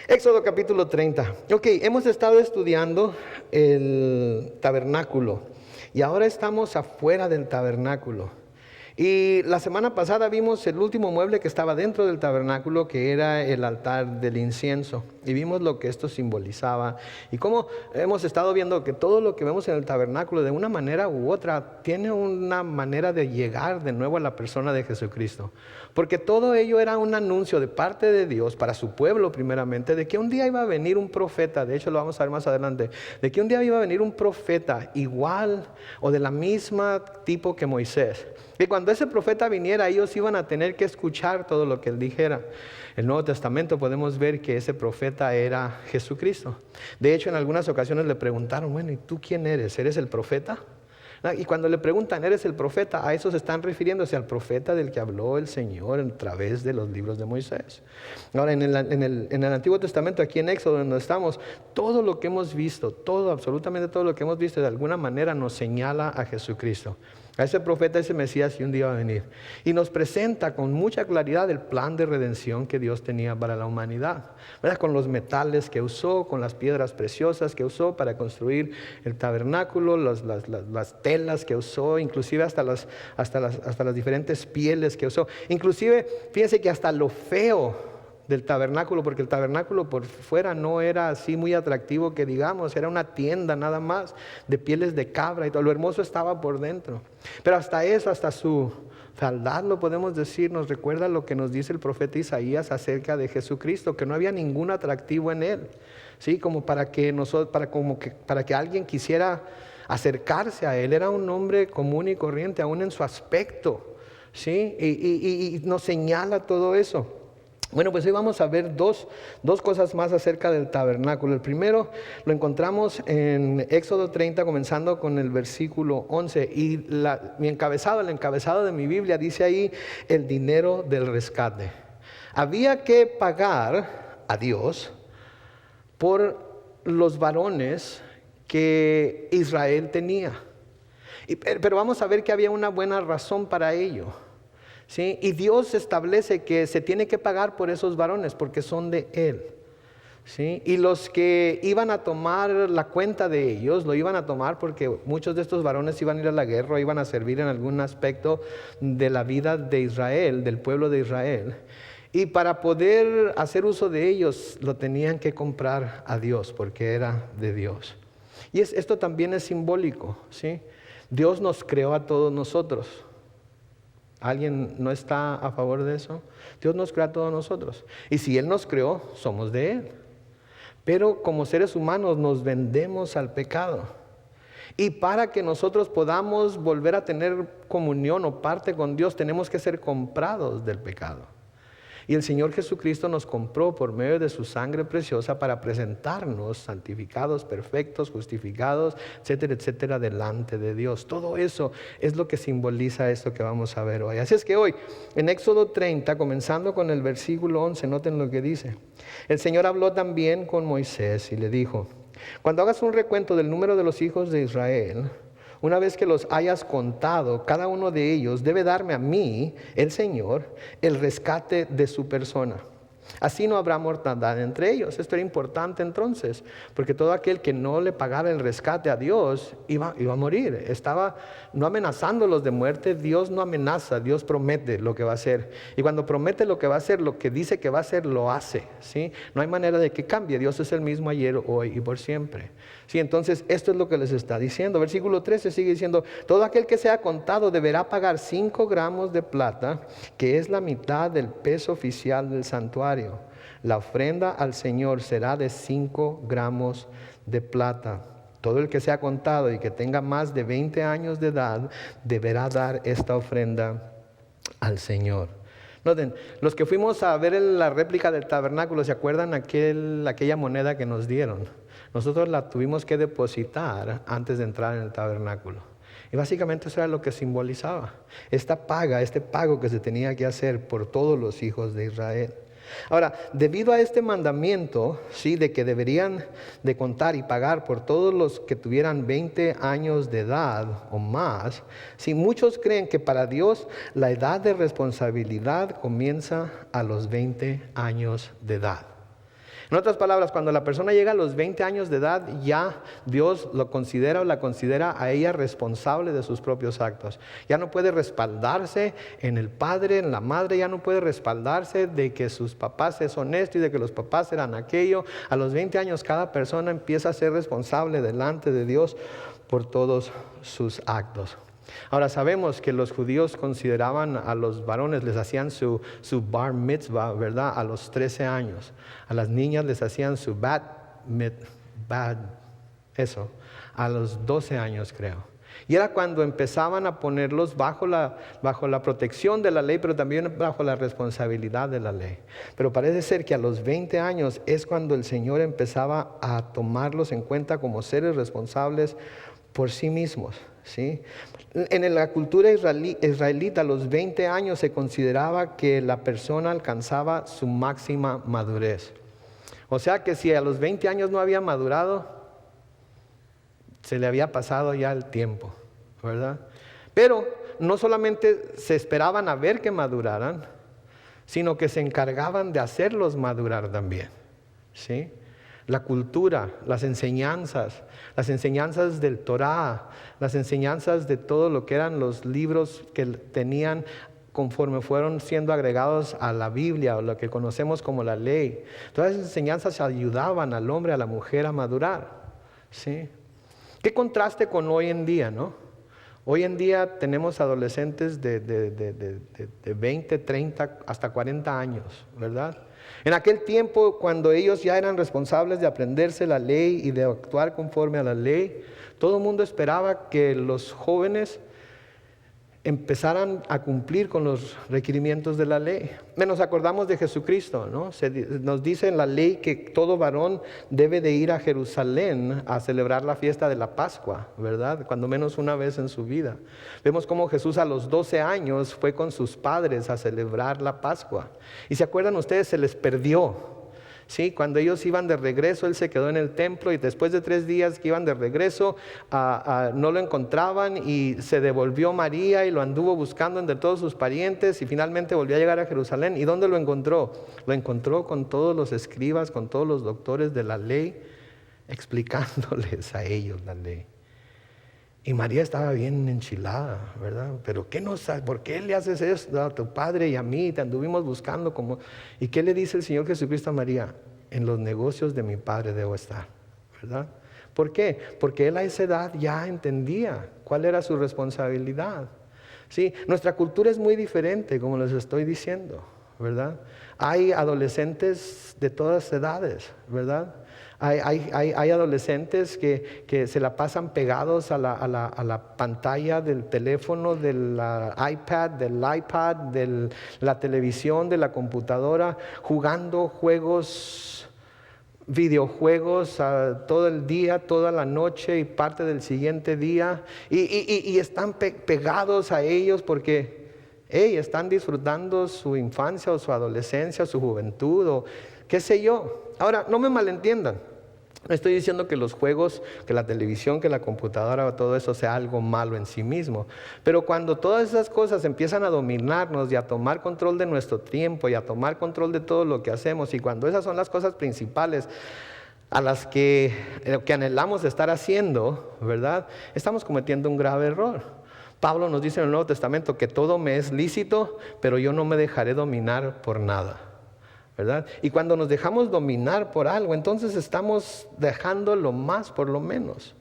Éxodo capítulo 30. Ok, hemos estado estudiando el tabernáculo y ahora estamos afuera del tabernáculo. Y la semana pasada vimos el último mueble que estaba dentro del tabernáculo, que era el altar del incienso. Y vimos lo que esto simbolizaba. Y cómo hemos estado viendo que todo lo que vemos en el tabernáculo, de una manera u otra, tiene una manera de llegar de nuevo a la persona de Jesucristo. Porque todo ello era un anuncio de parte de Dios para su pueblo primeramente, de que un día iba a venir un profeta. De hecho lo vamos a ver más adelante. De que un día iba a venir un profeta igual o de la misma tipo que Moisés. Y cuando ese profeta viniera, ellos iban a tener que escuchar todo lo que él dijera. En el Nuevo Testamento podemos ver que ese profeta era Jesucristo. De hecho, en algunas ocasiones le preguntaron, bueno, ¿y tú quién eres? ¿Eres el profeta? Y cuando le preguntan, ¿eres el profeta? A eso se están refiriéndose al profeta del que habló el Señor a través de los libros de Moisés. Ahora, en el Antiguo Testamento, aquí en Éxodo, donde estamos, todo lo que hemos visto, todo, absolutamente todo lo que hemos visto, de alguna manera nos señala a Jesucristo. A ese profeta, ese Mesías que un día va a venir. Y nos presenta con mucha claridad el plan de redención que Dios tenía para la humanidad, ¿verdad? Con los metales que usó, con las piedras preciosas que usó para construir el tabernáculo, las telas que usó, inclusive hasta las diferentes pieles que usó. Inclusive, fíjense que hasta lo feo del tabernáculo, porque el tabernáculo por fuera no era así muy atractivo que digamos, era una tienda nada más de pieles de cabra y todo, lo hermoso estaba por dentro. Pero hasta eso, hasta su fealdad, lo podemos decir, nos recuerda lo que nos dice el profeta Isaías acerca de Jesucristo, que no había ningún atractivo en él, ¿sí? Como para que alguien quisiera acercarse a él. Era un hombre común y corriente, aún en su aspecto, ¿sí? Y nos señala todo eso. Bueno, pues hoy vamos a ver dos cosas más acerca del tabernáculo. El primero lo encontramos en Éxodo 30, comenzando con el versículo 11. Y el encabezado de mi Biblia dice ahí, el dinero del rescate. Había que pagar a Dios por los varones que Israel tenía. Pero vamos a ver que había una buena razón para ello. ¿Sí? Y Dios establece que se tiene que pagar por esos varones porque son de Él, ¿sí? Y los que iban a tomar la cuenta de ellos, lo iban a tomar porque muchos de estos varones iban a ir a la guerra o iban a servir en algún aspecto de la vida de Israel, del pueblo de Israel. Y para poder hacer uso de ellos, lo tenían que comprar a Dios porque era de Dios. Y esto también es simbólico, ¿sí? Dios nos creó a todos nosotros. ¿Alguien no está a favor de eso? Dios nos creó a todos nosotros. Y si Él nos creó, somos de Él. Pero como seres humanos nos vendemos al pecado. Y para que nosotros podamos volver a tener comunión o parte con Dios, tenemos que ser comprados del pecado. Y el Señor Jesucristo nos compró por medio de su sangre preciosa para presentarnos santificados, perfectos, justificados, etcétera, etcétera, delante de Dios. Todo eso es lo que simboliza esto que vamos a ver hoy. Así es que hoy, en Éxodo 30, comenzando con el versículo 11, noten lo que dice. El Señor habló también con Moisés y le dijo, cuando hagas un recuento del número de los hijos de Israel, una vez que los hayas contado, cada uno de ellos debe darme a mí, el Señor, el rescate de su persona. Así no habrá mortandad entre ellos. Esto era importante entonces, porque todo aquel que no le pagara el rescate a Dios iba a morir. Estaba no amenazándolos de muerte. Dios no amenaza, Dios promete lo que va a hacer. Y cuando promete lo que va a hacer, lo que dice que va a hacer, lo hace, ¿sí? No hay manera de que cambie. Dios es el mismo ayer, hoy y por siempre. Sí, entonces esto es lo que les está diciendo. Versículo 13 sigue diciendo, todo aquel que sea contado deberá pagar 5 gramos de plata, que es la mitad del peso oficial del santuario. La ofrenda al Señor será de 5 gramos de plata. Todo el que sea contado y que tenga más de 20 años de edad deberá dar esta ofrenda al Señor. Noten, los que fuimos a ver la réplica del tabernáculo, ¿se acuerdan aquella moneda que nos dieron? Nosotros la tuvimos que depositar antes de entrar en el tabernáculo. Y básicamente eso era lo que simbolizaba. Este pago que se tenía que hacer por todos los hijos de Israel. Ahora, debido a este mandamiento, ¿sí?, de que deberían de contar y pagar por todos los que tuvieran 20 años de edad o más, ¿sí?, muchos creen que para Dios la edad de responsabilidad comienza a los 20 años de edad. En otras palabras, cuando la persona llega a los 20 años de edad, ya Dios lo considera o la considera a ella responsable de sus propios actos. Ya no puede respaldarse en el padre, en la madre, ya no puede respaldarse de que sus papás es honesto y de que los papás eran aquello. A los 20 años cada persona empieza a ser responsable delante de Dios por todos sus actos. Ahora sabemos que los judíos consideraban a los varones, les hacían su bar mitzvah, ¿verdad? A los 13 años. A las niñas les hacían su a los 12 años creo. Y era cuando empezaban a ponerlos bajo la protección de la ley, pero también bajo la responsabilidad de la ley. Pero parece ser que a los 20 años es cuando el Señor empezaba a tomarlos en cuenta como seres responsables por sí mismos. ¿Sí? En la cultura israelita, a los 20 años se consideraba que la persona alcanzaba su máxima madurez. O sea que si a los 20 años no había madurado, se le había pasado ya el tiempo, ¿verdad? Pero no solamente se esperaban a ver que maduraran, sino que se encargaban de hacerlos madurar también, ¿sí? La cultura, las enseñanzas del Torá, las enseñanzas de todo lo que eran los libros que tenían conforme fueron siendo agregados a la Biblia o lo que conocemos como la ley. Todas esas enseñanzas ayudaban al hombre, a la mujer a madurar, ¿sí? Qué contraste con hoy en día, ¿no? Hoy en día tenemos adolescentes de 20, 30, hasta 40 años, ¿verdad? En aquel tiempo, cuando ellos ya eran responsables de aprenderse la ley y de actuar conforme a la ley, todo el mundo esperaba que los jóvenes empezaran a cumplir con los requerimientos de la ley. Nos acordamos de Jesucristo, ¿no? Nos dice en la ley que todo varón debe de ir a Jerusalén a celebrar la fiesta de la Pascua, ¿verdad? Cuando menos una vez en su vida. Vemos cómo Jesús a los 12 años fue con sus padres a celebrar la Pascua. Y se acuerdan ustedes, se les perdió. Sí, cuando ellos iban de regreso, él se quedó en el templo y después de 3 días que iban de regreso, no lo encontraban y se devolvió María y lo anduvo buscando entre todos sus parientes y finalmente volvió a llegar a Jerusalén. ¿Y dónde lo encontró? Lo encontró con todos los escribas, con todos los doctores de la ley, explicándoles a ellos la ley. Y María estaba bien enchilada, ¿verdad? Pero ¿por qué le haces esto a tu padre y a mí? Te anduvimos buscando como... ¿Y qué le dice el Señor Jesucristo a María? En los negocios de mi padre debo estar, ¿verdad? ¿Por qué? Porque él a esa edad ya entendía cuál era su responsabilidad. Sí, nuestra cultura es muy diferente, como les estoy diciendo, ¿verdad? Hay adolescentes de todas edades, ¿verdad? Hay adolescentes que se la pasan pegados a la pantalla del teléfono, del iPad, de la televisión, de la computadora, jugando videojuegos todo el día, toda la noche y parte del siguiente día. Y están pegados a ellos porque están disfrutando su infancia o su adolescencia, su juventud o qué sé yo. Ahora, no me malentiendan. No estoy diciendo que los juegos, que la televisión, que la computadora o todo eso sea algo malo en sí mismo. Pero cuando todas esas cosas empiezan a dominarnos y a tomar control de nuestro tiempo y a tomar control de todo lo que hacemos, y cuando esas son las cosas principales a las que anhelamos estar haciendo, ¿verdad? Estamos cometiendo un grave error. Pablo nos dice en el Nuevo Testamento que todo me es lícito, pero yo no me dejaré dominar por nada, ¿verdad? Y cuando nos dejamos dominar por algo, entonces estamos dejando lo más por lo menos.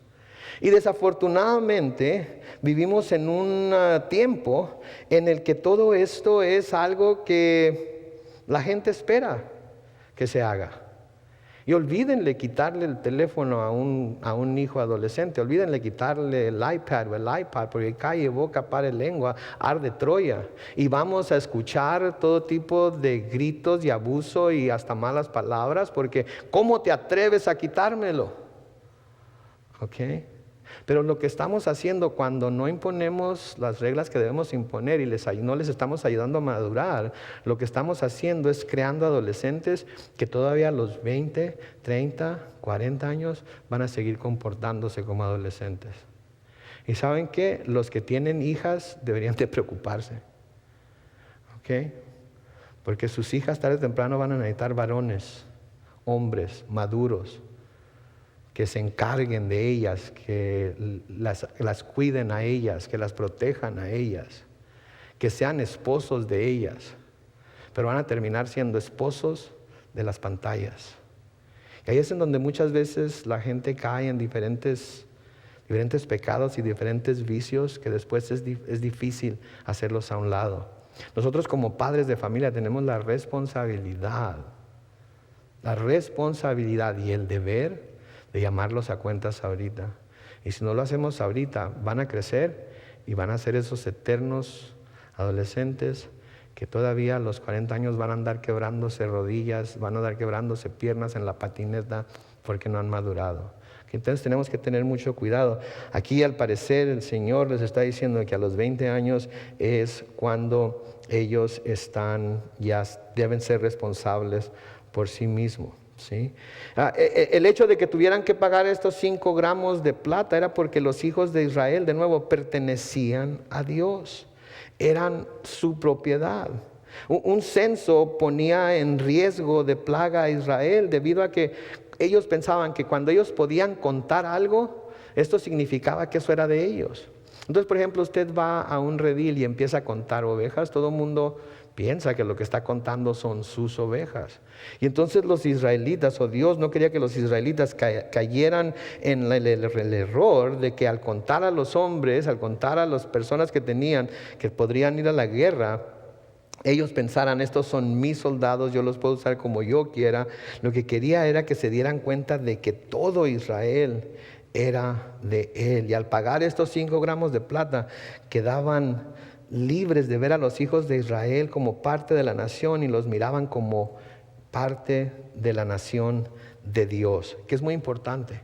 Y desafortunadamente vivimos en un tiempo en el que todo esto es algo que la gente espera que se haga. Y olvídenle quitarle el teléfono a un hijo adolescente, olvídenle quitarle el iPad o el iPad, porque calle, boca, pare, lengua, arde Troya. Y vamos a escuchar todo tipo de gritos y abuso y hasta malas palabras, porque ¿cómo te atreves a quitármelo? ¿Ok? Pero lo que estamos haciendo cuando no imponemos las reglas que debemos imponer y no les estamos ayudando a madurar, lo que estamos haciendo es creando adolescentes que todavía a los 20, 30, 40 años van a seguir comportándose como adolescentes. ¿Y saben qué? Los que tienen hijas deberían de preocuparse. ¿Ok? Porque sus hijas tarde o temprano van a necesitar varones hombres maduros que se encarguen de ellas, que las cuiden a ellas, que las protejan a ellas, que sean esposos de ellas, pero van a terminar siendo esposos de las pantallas. Y ahí es en donde muchas veces la gente cae en diferentes pecados y diferentes vicios que después es difícil hacerlos a un lado. Nosotros como padres de familia tenemos la responsabilidad y el deber de llamarlos a cuentas ahorita. Y si no lo hacemos ahorita, van a crecer y van a ser esos eternos adolescentes que todavía a los 40 años van a andar quebrándose rodillas, van a andar quebrándose piernas en la patineta porque no han madurado. Entonces tenemos que tener mucho cuidado. Aquí al parecer el Señor les está diciendo que a los 20 años es cuando ellos ya deben ser responsables por sí mismos. ¿Sí? El hecho de que tuvieran que pagar estos 5 gramos de plata era porque los hijos de Israel, de nuevo, pertenecían a Dios, eran su propiedad. Un censo ponía en riesgo de plaga a Israel debido a que ellos pensaban que cuando ellos podían contar algo, esto significaba que eso era de ellos. Entonces, por ejemplo, usted va a un redil y empieza a contar ovejas, todo el mundo piensa que lo que está contando son sus ovejas. Y entonces los israelitas, o Dios no quería que los israelitas cayeran en el error de que al contar a los hombres, al contar a las personas que podrían ir a la guerra, ellos pensaran, estos son mis soldados, yo los puedo usar como yo quiera. Lo que quería era que se dieran cuenta de que todo Israel era de él. Y al pagar estos 5 gramos de plata, quedaban libres de ver a los hijos de Israel como parte de la nación y los miraban como parte de la nación de Dios, que es muy importante.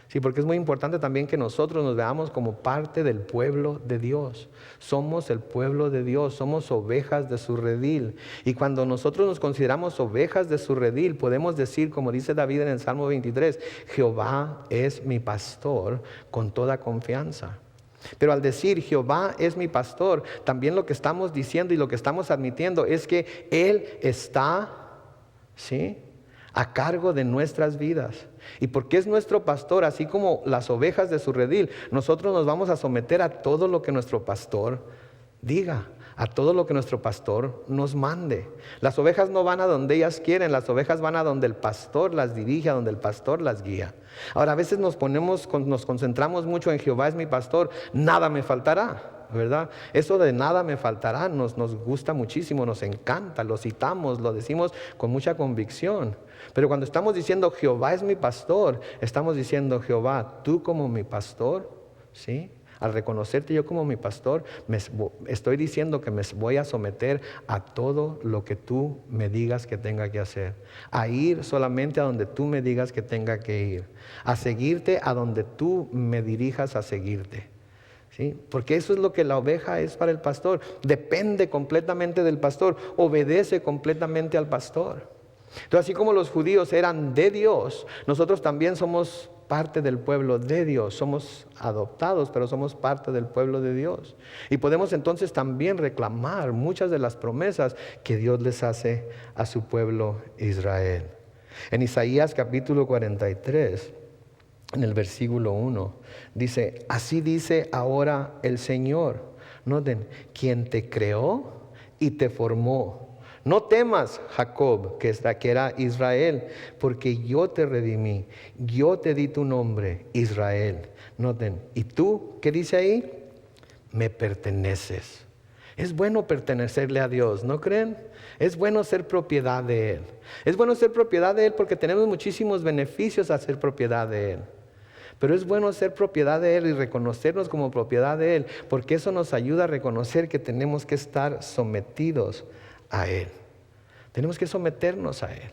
Sí, porque es muy importante también que nosotros nos veamos como parte del pueblo de Dios. Somos el pueblo de Dios, somos ovejas de su redil. Y cuando nosotros nos consideramos ovejas de su redil, podemos decir, como dice David en el Salmo 23, Jehová es mi pastor, con toda confianza. Pero al decir Jehová es mi pastor, también lo que estamos diciendo y lo que estamos admitiendo es que Él está, ¿sí?, a cargo de nuestras vidas. Y porque es nuestro pastor, así como las ovejas de su redil, nosotros nos vamos a someter a todo lo que nuestro pastor diga, a todo lo que nuestro pastor nos mande. Las ovejas no van a donde ellas quieren, las ovejas van a donde el pastor las dirige, a donde el pastor las guía. Ahora, a veces nos concentramos mucho en Jehová es mi pastor, nada me faltará, ¿verdad? Eso de nada me faltará nos gusta muchísimo, nos encanta, lo citamos, lo decimos con mucha convicción. Pero cuando estamos diciendo Jehová es mi pastor, estamos diciendo Jehová, tú como mi pastor, ¿sí? Al reconocerte yo como mi pastor, estoy diciendo que me voy a someter a todo lo que tú me digas que tenga que hacer. A ir solamente a donde tú me digas que tenga que ir. A seguirte a donde tú me dirijas a seguirte. ¿Sí? Porque eso es lo que la oveja es para el pastor. Depende completamente del pastor. Obedece completamente al pastor. Entonces, así como los judíos eran de Dios, nosotros también somos parte del pueblo de Dios. Somos adoptados, pero somos parte del pueblo de Dios. Y podemos entonces también reclamar muchas de las promesas que Dios les hace a su pueblo Israel. En Isaías capítulo 43, en el versículo 1, dice, así dice ahora el Señor. Noten, quien te creó y te formó. No temas, Jacob, que era Israel, porque yo te redimí, yo te di tu nombre, Israel. Noten, ¿y tú qué dice ahí? Me perteneces. Es bueno pertenecerle a Dios, ¿no creen? Es bueno ser propiedad de Él. Es bueno ser propiedad de Él porque tenemos muchísimos beneficios a ser propiedad de Él. Pero es bueno ser propiedad de Él y reconocernos como propiedad de Él, porque eso nos ayuda a reconocer que tenemos que estar sometidos a Él. Tenemos que someternos a Él.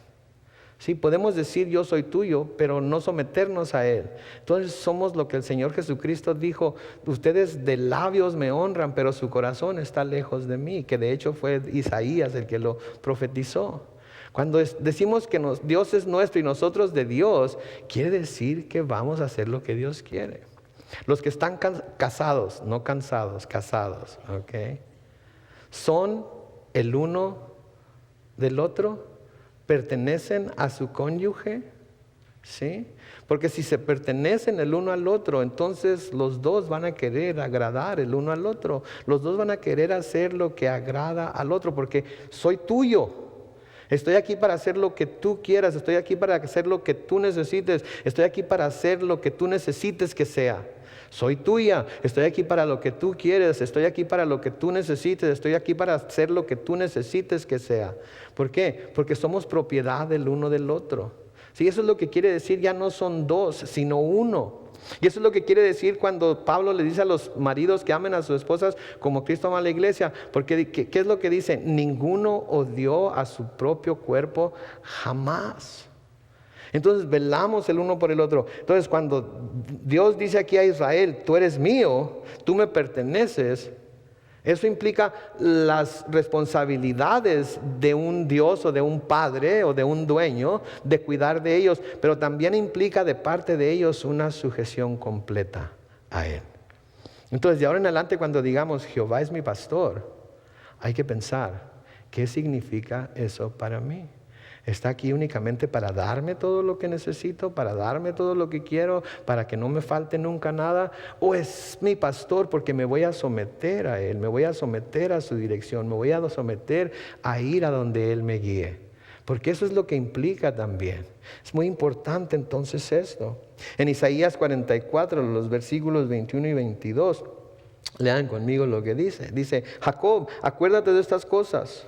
Sí, podemos decir yo soy tuyo, pero no someternos a Él. Entonces somos lo que el Señor Jesucristo dijo, ustedes de labios me honran, pero su corazón está lejos de mí, que de hecho fue Isaías el que lo profetizó. Cuando decimos que Dios es nuestro y nosotros de Dios, quiere decir que vamos a hacer lo que Dios quiere. Los que están casados, no cansados, casados, ¿ok? Son el uno del otro pertenecen a su cónyuge, ¿sí? Porque si se pertenecen el uno al otro, entonces los dos van a querer agradar el uno al otro. Los dos van a querer hacer lo que agrada al otro, porque soy tuyo. Estoy aquí para hacer lo que tú quieras, estoy aquí para hacer lo que tú necesites, estoy aquí para hacer lo que tú necesites que sea. Soy tuya, estoy aquí para lo que tú quieres, estoy aquí para lo que tú necesites, estoy aquí para hacer lo que tú necesites que sea. ¿Por qué? Porque somos propiedad del uno del otro. Sí, eso es lo que quiere decir, ya no son dos, sino uno. Y eso es lo que quiere decir cuando Pablo le dice a los maridos que amen a sus esposas como Cristo ama a la iglesia. Porque ¿qué es lo que dice? Ninguno odió a su propio cuerpo jamás. Entonces velamos el uno por el otro. Entonces cuando Dios dice aquí a Israel, tú eres mío, tú me perteneces, eso implica las responsabilidades de un Dios o de un padre o de un dueño de cuidar de ellos, pero también implica de parte de ellos una sujeción completa a Él. Entonces de ahora en adelante cuando digamos Jehová es mi pastor, hay que pensar, ¿qué significa eso para mí? ¿Está aquí únicamente para darme todo lo que necesito, para darme todo lo que quiero, para que no me falte nunca nada? ¿O es mi pastor porque me voy a someter a Él, me voy a someter a su dirección, me voy a someter a ir a donde Él me guíe? Porque eso es lo que implica también. Es muy importante entonces esto. En Isaías 44, los versículos 21 y 22, lean conmigo lo que dice. Dice, Jacob, acuérdate de estas cosas.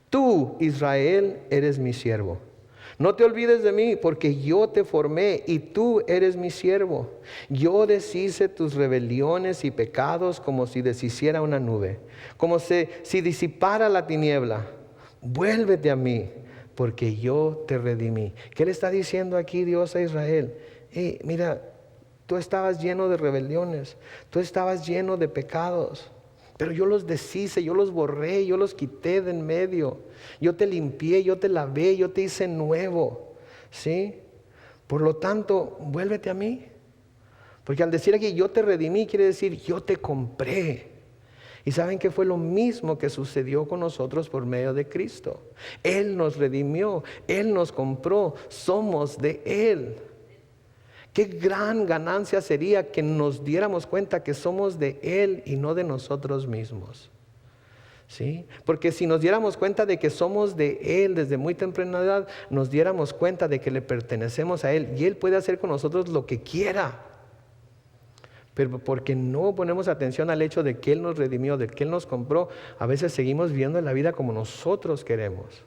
Tú, Israel, eres mi siervo. No te olvides de mí, porque yo te formé y tú eres mi siervo. Yo deshice tus rebeliones y pecados como si deshiciera una nube, como si disipara la tiniebla. Vuélvete a mí, porque yo te redimí. ¿Qué le está diciendo aquí Dios a Israel? Mira, tú estabas lleno de rebeliones, tú estabas lleno de pecados. Pero yo los deshice, yo los borré, yo los quité de en medio. Yo te limpié, yo te lavé, yo te hice nuevo. ¿Sí? Por lo tanto, vuélvete a mí. Porque al decir aquí yo te redimí, quiere decir yo te compré. Y saben que fue lo mismo que sucedió con nosotros por medio de Cristo. Él nos redimió, Él nos compró, somos de Él. Qué gran ganancia sería que nos diéramos cuenta que somos de Él y no de nosotros mismos. ¿Sí? Porque si nos diéramos cuenta de que somos de Él desde muy temprana edad, nos diéramos cuenta de que le pertenecemos a Él y Él puede hacer con nosotros lo que quiera. Pero porque no ponemos atención al hecho de que Él nos redimió, de que Él nos compró, a veces seguimos viviendo la vida como nosotros queremos.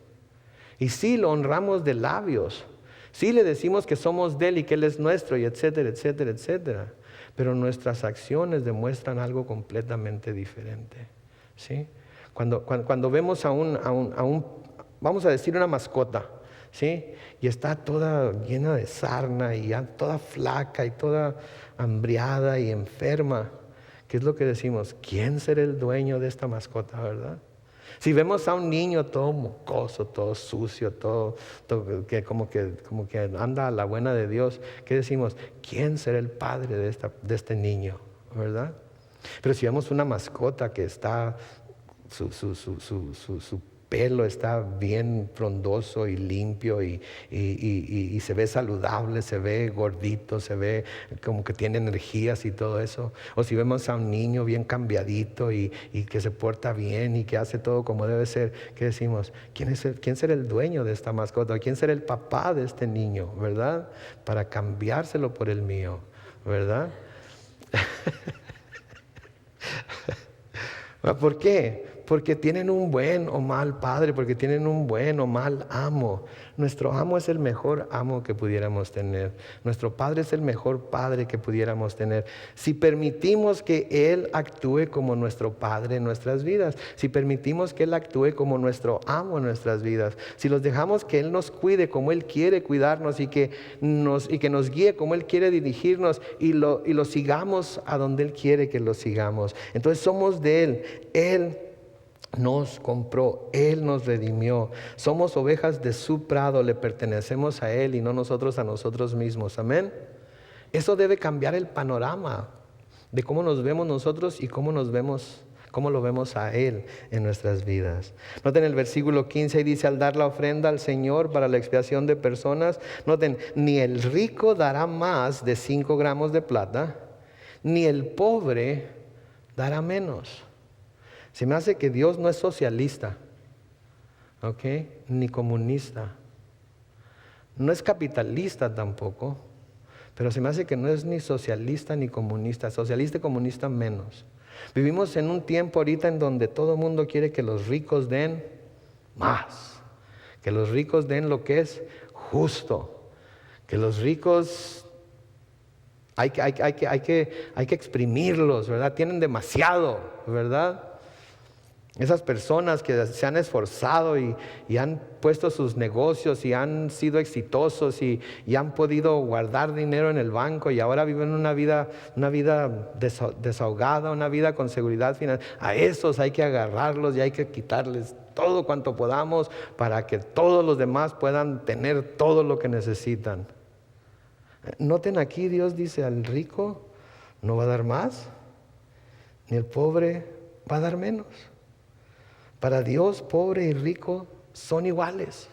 Y sí, lo honramos de labios. Sí le decimos que somos de Él y que Él es nuestro y etcétera, etcétera, etcétera. Pero nuestras acciones demuestran algo completamente diferente. ¿Sí? Cuando vemos a un, vamos a decir una mascota, ¿sí? Y está toda llena de sarna y ya toda flaca y toda hambriada y enferma, ¿qué es lo que decimos? ¿Quién será el dueño de esta mascota, verdad? Si vemos a un niño todo mocoso, todo sucio, todo que como que anda a la buena de Dios, ¿qué decimos? ¿Quién será el padre de este niño? ¿Verdad? Pero si vemos una mascota que está, su pelo está bien frondoso y limpio y se ve saludable, se ve gordito, se ve como que tiene energías y todo eso. O si vemos a un niño bien cambiadito y que se porta bien y que hace todo como debe ser, ¿qué decimos? ¿Quién será el dueño de esta mascota? ¿Quién será el papá de este niño? ¿Verdad? Para cambiárselo por el mío, ¿verdad? ¿Por qué? Porque tienen un buen o mal padre, porque tienen un buen o mal amo. Nuestro amo es el mejor amo que pudiéramos tener. Nuestro padre es el mejor padre que pudiéramos tener. Si permitimos que Él actúe como nuestro padre en nuestras vidas, si permitimos que Él actúe como nuestro amo en nuestras vidas, si los dejamos que Él nos cuide como Él quiere cuidarnos y que nos guíe como Él quiere dirigirnos y lo sigamos a donde Él quiere que lo sigamos, entonces somos de Él. Él nos compró, Él nos redimió. Somos ovejas de su prado, le pertenecemos a Él y no nosotros a nosotros mismos. Amén. Eso debe cambiar el panorama de cómo nos vemos nosotros y cómo nos vemos ¿Cómo lo vemos a Él en nuestras vidas? Noten el versículo 15 y dice, al dar la ofrenda al Señor para la expiación de personas, noten, ni el rico dará más de 5 gramos de plata, ni el pobre dará menos. Se me hace que Dios no es socialista, ¿ok? Ni comunista. No es capitalista tampoco, pero se me hace que no es ni socialista ni comunista. Socialista y comunista menos. Vivimos en un tiempo ahorita en donde todo el mundo quiere que los ricos den más, que los ricos den lo que es justo, que los ricos hay que exprimirlos, ¿verdad? Tienen demasiado, ¿verdad? Esas personas que se han esforzado y han puesto sus negocios y han sido exitosos y han podido guardar dinero en el banco y ahora viven una vida desahogada, una vida con seguridad financiera. A esos hay que agarrarlos y hay que quitarles todo cuanto podamos para que todos los demás puedan tener todo lo que necesitan. Noten aquí, Dios dice, al rico no va a dar más, ni el pobre va a dar menos. Para Dios, pobre y rico son iguales.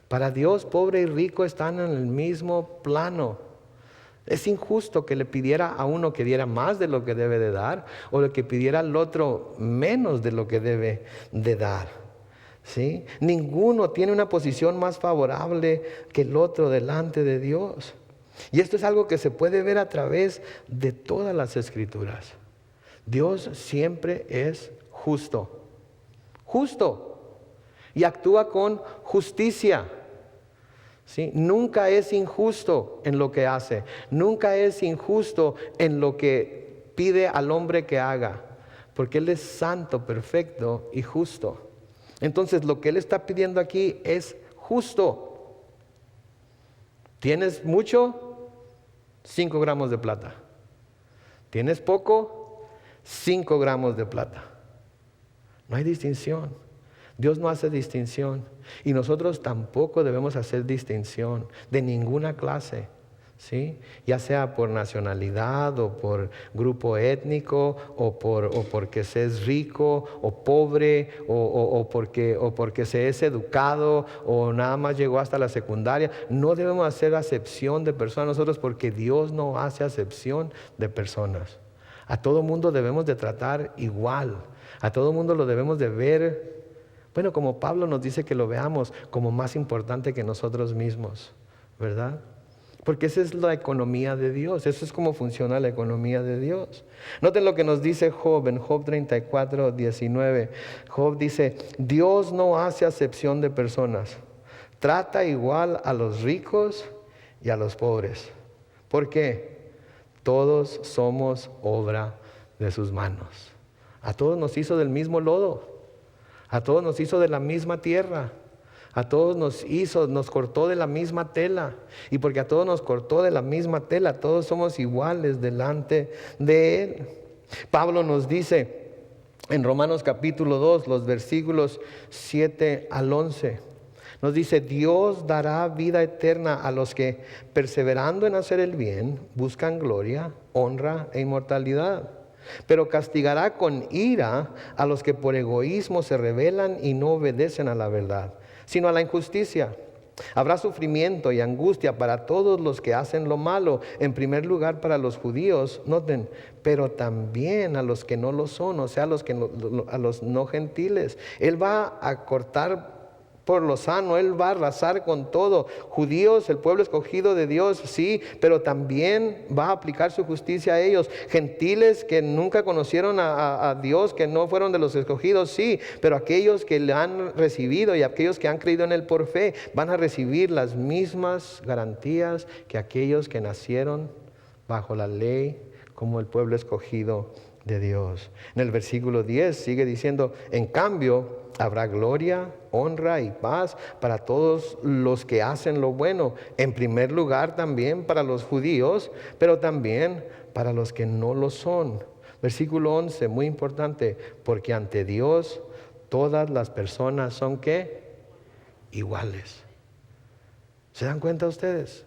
Para Dios, pobre y rico están en el mismo plano. Es injusto que le pidiera a uno que diera más de lo que debe de dar, o que pidiera al otro menos de lo que debe de dar. ¿Sí? Ninguno tiene una posición más favorable que el otro delante de Dios. Y esto es algo que se puede ver a través de todas las Escrituras. Dios siempre es justo. Justo, y actúa con justicia. ¿Sí? Nunca es injusto en lo que hace, nunca es injusto en lo que pide al hombre que haga, porque Él es santo, perfecto y justo. Entonces lo que Él está pidiendo aquí es justo. ¿Tienes mucho? 5 gramos de plata. ¿Tienes poco? 5 gramos de plata. No hay distinción. Dios no hace distinción. Y nosotros tampoco debemos hacer distinción de ninguna clase, ¿sí? Ya sea por nacionalidad o por grupo étnico o porque se es rico o pobre o porque se es educado o nada más llegó hasta la secundaria. No debemos hacer acepción de personas nosotros, porque Dios no hace acepción de personas. A todo mundo debemos de tratar igual. A todo mundo lo debemos de ver, bueno, como Pablo nos dice que lo veamos como más importante que nosotros mismos, ¿verdad? Porque esa es la economía de Dios, eso es como funciona la economía de Dios. Noten lo que nos dice Job en Job 34, 19. Job dice, Dios no hace acepción de personas, trata igual a los ricos y a los pobres. ¿Por qué? Todos somos obra de sus manos. A todos nos hizo del mismo lodo, a todos nos hizo de la misma tierra, a todos nos cortó de la misma tela. Y porque a todos nos cortó de la misma tela, todos somos iguales delante de Él. Pablo nos dice en Romanos capítulo 2, los versículos 7 al 11. Nos dice, Dios dará vida eterna a los que, perseverando en hacer el bien, buscan gloria, honra e inmortalidad. Pero castigará con ira a los que por egoísmo se rebelan y no obedecen a la verdad, sino a la injusticia. Habrá sufrimiento y angustia para todos los que hacen lo malo, en primer lugar para los judíos, noten, pero también a los que no lo son, o sea, a los no gentiles. Él va a cortar por lo sano, Él va a arrasar con todo. Judíos, el pueblo escogido de Dios, sí, pero también va a aplicar su justicia a ellos. Gentiles que nunca conocieron a Dios, que no fueron de los escogidos, sí, pero aquellos que le han recibido y aquellos que han creído en Él por fe, van a recibir las mismas garantías que aquellos que nacieron bajo la ley como el pueblo escogido de Dios. En el versículo 10 sigue diciendo, en cambio, habrá gloria, honra y paz para todos los que hacen lo bueno. En primer lugar también para los judíos, pero también para los que no lo son. Versículo 11, muy importante, porque ante Dios todas las personas son ¿qué? Iguales. ¿Se dan cuenta ustedes?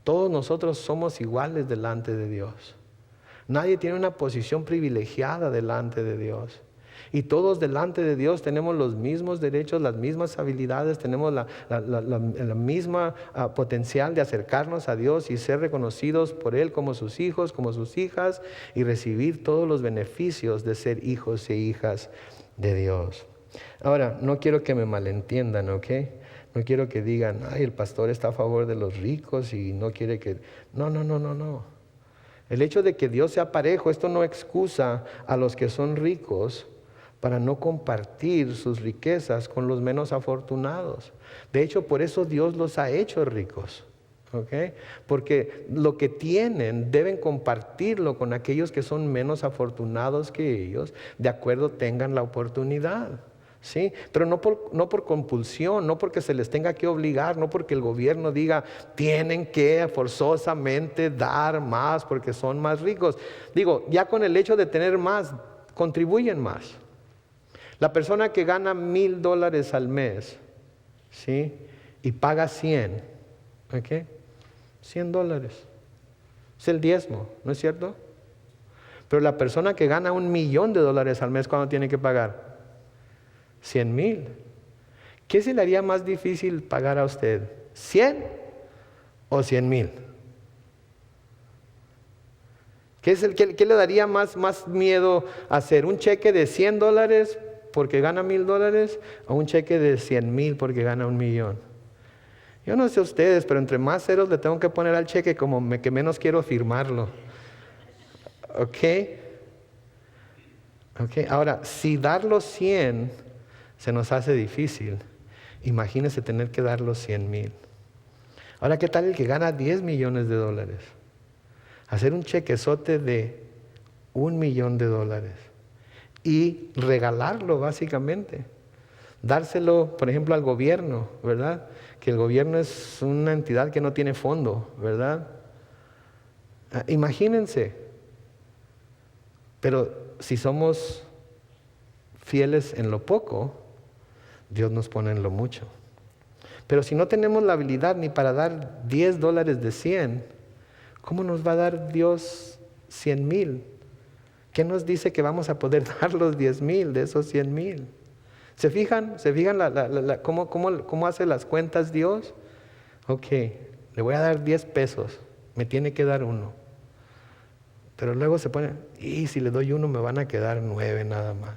Todos nosotros somos iguales delante de Dios. Nadie tiene una posición privilegiada delante de Dios. Y todos delante de Dios tenemos los mismos derechos, las mismas habilidades, tenemos la misma potencial de acercarnos a Dios y ser reconocidos por Él como sus hijos, como sus hijas, y recibir todos los beneficios de ser hijos e hijas de Dios. Ahora, no quiero que me malentiendan, ¿ok? No quiero que digan, ay, el pastor está a favor de los ricos y no quiere que... No. El hecho de que Dios sea parejo, esto no excusa a los que son ricos para no compartir sus riquezas con los menos afortunados. De hecho, por eso Dios los ha hecho ricos. ¿Okay? Porque lo que tienen deben compartirlo con aquellos que son menos afortunados que ellos, de acuerdo tengan la oportunidad. ¿Sí? Pero no por compulsión, no porque se les tenga que obligar, no porque el gobierno diga tienen que forzosamente dar más porque son más ricos. Digo, ya con el hecho de tener más, contribuyen más. La persona que gana $1,000 al mes, ¿sí? Y paga 100, ¿ok? $100. Es el diezmo, ¿no es cierto? Pero la persona que gana $1,000,000 al mes, ¿cuándo tiene que pagar? 100,000. ¿Qué se le haría más difícil pagar a usted? ¿100 o 100,000? ¿Qué le daría más miedo hacer? ¿Un cheque de $100 porque gana $1,000 o un cheque de 100,000 porque gana 1,000,000? Yo no sé ustedes, pero entre más ceros le tengo que poner al cheque como que menos quiero firmarlo. ¿Ok? Ahora, si dar los 100 se nos hace difícil, imagínese tener que dar los 100,000. Ahora, ¿qué tal el que gana $10,000,000? Hacer un chequezote de $1,000,000 y regalarlo básicamente. Dárselo, por ejemplo, al gobierno, ¿verdad? Que el gobierno es una entidad que no tiene fondo, ¿verdad? Imagínense. Pero si somos fieles en lo poco, Dios nos pone en lo mucho. Pero si no tenemos la habilidad ni para dar $10 de 100, ¿cómo nos va a dar Dios 100,000? ¿Qué nos dice que vamos a poder dar los 10,000 de esos 100,000? ¿Se fijan cómo hace las cuentas Dios? Ok, le voy a dar 10 pesos, me tiene que dar uno. Pero luego se pone, y si le doy uno me van a quedar 9 nada más.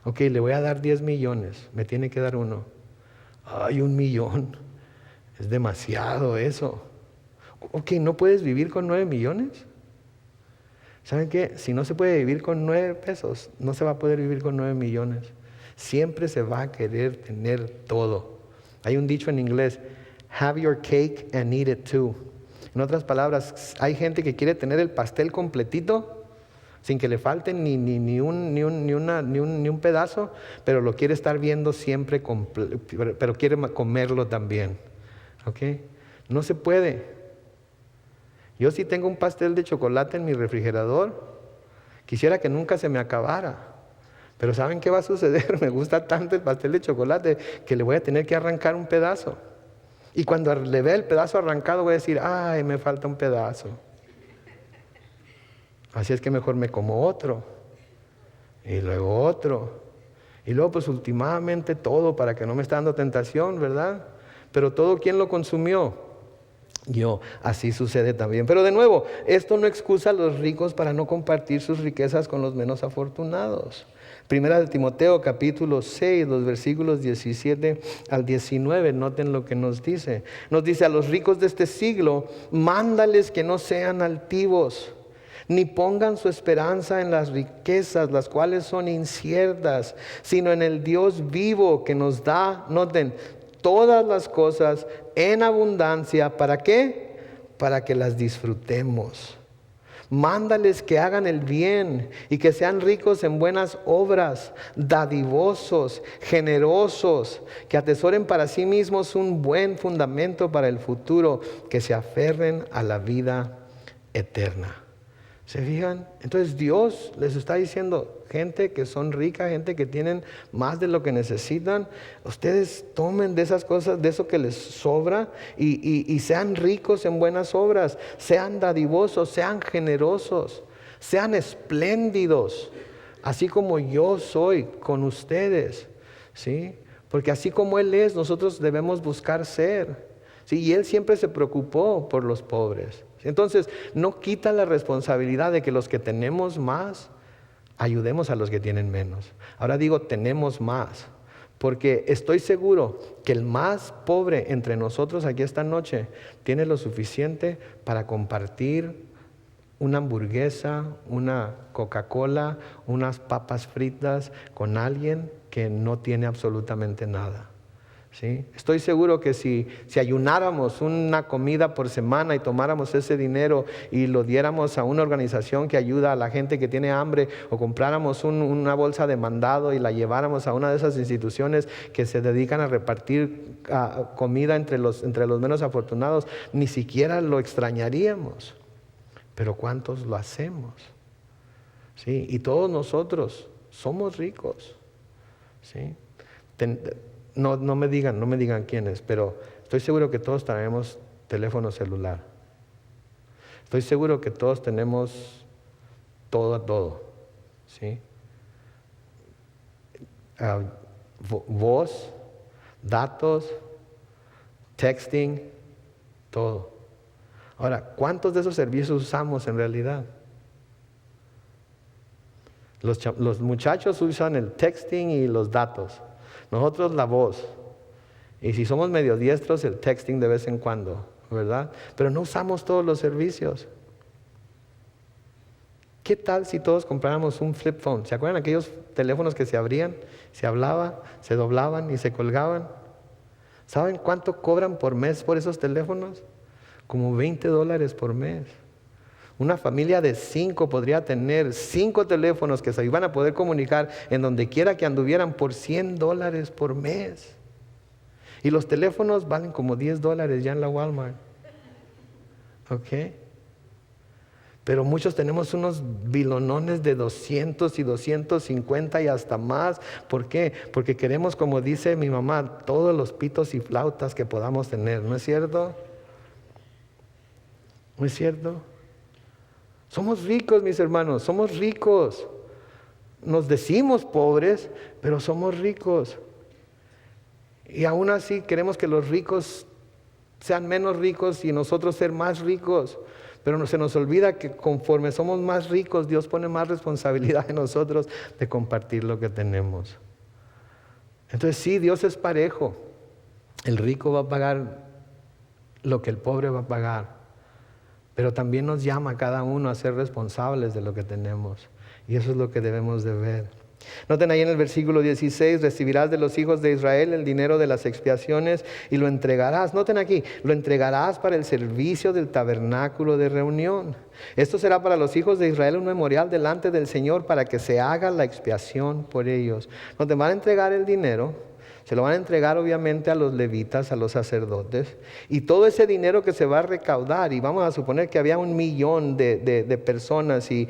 Ok, le voy a dar 10 millones, me tiene que dar uno. Ay, 1,000,000, es demasiado eso. Ok, ¿no puedes vivir con 9 millones? ¿Saben qué? Si no se puede vivir con 9 pesos, no se va a poder vivir con 9 millones. Siempre se va a querer tener todo. Hay un dicho en inglés, have your cake and eat it too. En otras palabras, hay gente que quiere tener el pastel completito, sin que le falte ni un pedazo, pero lo quiere estar viendo siempre, pero quiere comerlo también. ¿Ok? No se puede. Yo sí tengo un pastel de chocolate en mi refrigerador. Quisiera que nunca se me acabara. Pero ¿saben qué va a suceder? Me gusta tanto el pastel de chocolate que le voy a tener que arrancar un pedazo. Y cuando le vea el pedazo arrancado voy a decir, ay, me falta un pedazo. Así es que mejor me como otro. Y luego otro. Y luego pues últimamente todo para que no me esté dando tentación, ¿verdad? Pero todo, ¿quién lo consumió? Yo. Así sucede también. Pero de nuevo, esto no excusa a los ricos para no compartir sus riquezas con los menos afortunados. Primera de Timoteo capítulo 6, los versículos 17 al 19, noten lo que nos dice. Nos dice, a los ricos de este siglo, mándales que no sean altivos, ni pongan su esperanza en las riquezas, las cuales son inciertas, sino en el Dios vivo que nos da, noten, todas las cosas en abundancia. ¿Para qué? Para que las disfrutemos. Mándales que hagan el bien y que sean ricos en buenas obras, dadivosos, generosos, que atesoren para sí mismos un buen fundamento para el futuro, que se aferren a la vida eterna. ¿Se fijan? Entonces Dios les está diciendo, gente que son ricas, gente que tienen más de lo que necesitan, ustedes tomen de esas cosas, de eso que les sobra y sean ricos en buenas obras, sean dadivosos, sean generosos, sean espléndidos. así como yo soy con ustedes, ¿sí? Porque así como Él es, nosotros debemos buscar ser, ¿sí? Y Él siempre se preocupó por los pobres. Entonces, no quita la responsabilidad de que los que tenemos más, ayudemos a los que tienen menos. Ahora digo, tenemos más, porque estoy seguro que el más pobre entre nosotros aquí esta noche tiene lo suficiente para compartir una hamburguesa, una Coca-Cola, unas papas fritas con alguien que no tiene absolutamente nada. ¿Sí? Estoy seguro que si ayunáramos una comida por semana y tomáramos ese dinero y lo diéramos a una organización que ayuda a la gente que tiene hambre, o compráramos una bolsa de mandado y la lleváramos a una de esas instituciones que se dedican a repartir comida entre los menos afortunados, ni siquiera lo extrañaríamos. Pero ¿cuántos lo hacemos? ¿Sí? Y todos nosotros somos ricos. ¿Sí? No me digan quiénes, pero estoy seguro que todos traemos teléfono celular. Estoy seguro que todos tenemos todo. ¿Sí? Voz, datos, texting, todo. Ahora, ¿cuántos de esos servicios usamos en realidad? Los muchachos usan el texting y los datos. Nosotros la voz. Y si somos medio diestros, el texting de vez en cuando, ¿verdad? Pero no usamos todos los servicios. ¿Qué tal si todos compráramos un flip phone? ¿Se acuerdan aquellos teléfonos que se abrían, se hablaba, se doblaban y se colgaban? ¿Saben cuánto cobran por mes por esos teléfonos? Como $20 por mes. Una familia de 5 podría tener 5 teléfonos que se iban a poder comunicar en donde quiera que anduvieran por $100 por mes. Y los teléfonos valen como $10 ya en la Walmart. ¿Ok? Pero muchos tenemos unos bilonones de 200 y 250 y hasta más. ¿Por qué? Porque queremos, como dice mi mamá, todos los pitos y flautas que podamos tener. ¿No es cierto? ¿No es cierto? Somos ricos, mis hermanos, somos ricos. Nos decimos pobres, pero somos ricos. Y aún así queremos que los ricos sean menos ricos y nosotros ser más ricos. Pero se nos olvida que conforme somos más ricos, Dios pone más responsabilidad en nosotros de compartir lo que tenemos. Entonces sí, Dios es parejo. El rico va a pagar lo que el pobre va a pagar. Pero también nos llama a cada uno a ser responsables de lo que tenemos. Y eso es lo que debemos de ver. Noten ahí en el versículo 16, recibirás de los hijos de Israel el dinero de las expiaciones y lo entregarás. Noten aquí, lo entregarás para el servicio del tabernáculo de reunión. Esto será para los hijos de Israel un memorial delante del Señor para que se haga la expiación por ellos. Noten, van a entregar el dinero. Se lo van a entregar obviamente a los levitas, a los sacerdotes, y todo ese dinero que se va a recaudar, y vamos a suponer que había 1,000,000 de personas y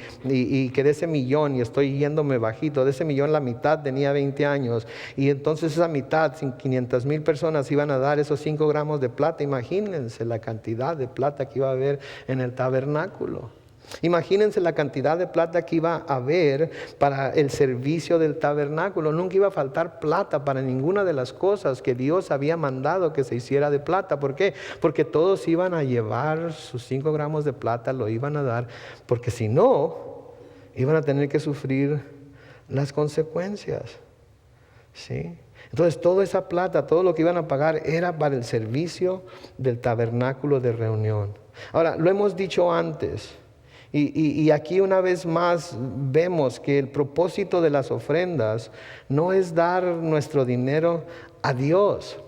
que de ese 1,000,000, y estoy yéndome bajito, de ese 1,000,000 la mitad tenía 20 años, y entonces esa mitad, 500,000 personas iban a dar esos 5 gramos de plata. Imagínense la cantidad de plata que iba a haber en el tabernáculo. Imagínense la cantidad de plata que iba a haber para el servicio del tabernáculo. Nunca iba a faltar plata para ninguna de las cosas que Dios había mandado que se hiciera de plata. ¿Por qué? Porque todos iban a llevar sus 5 gramos de plata, lo iban a dar, porque si no, iban a tener que sufrir las consecuencias. ¿Sí? Entonces toda esa plata, todo lo que iban a pagar era para el servicio del tabernáculo de reunión. Ahora, lo hemos dicho antes. Y aquí una vez más vemos que el propósito de las ofrendas no es dar nuestro dinero a Dios.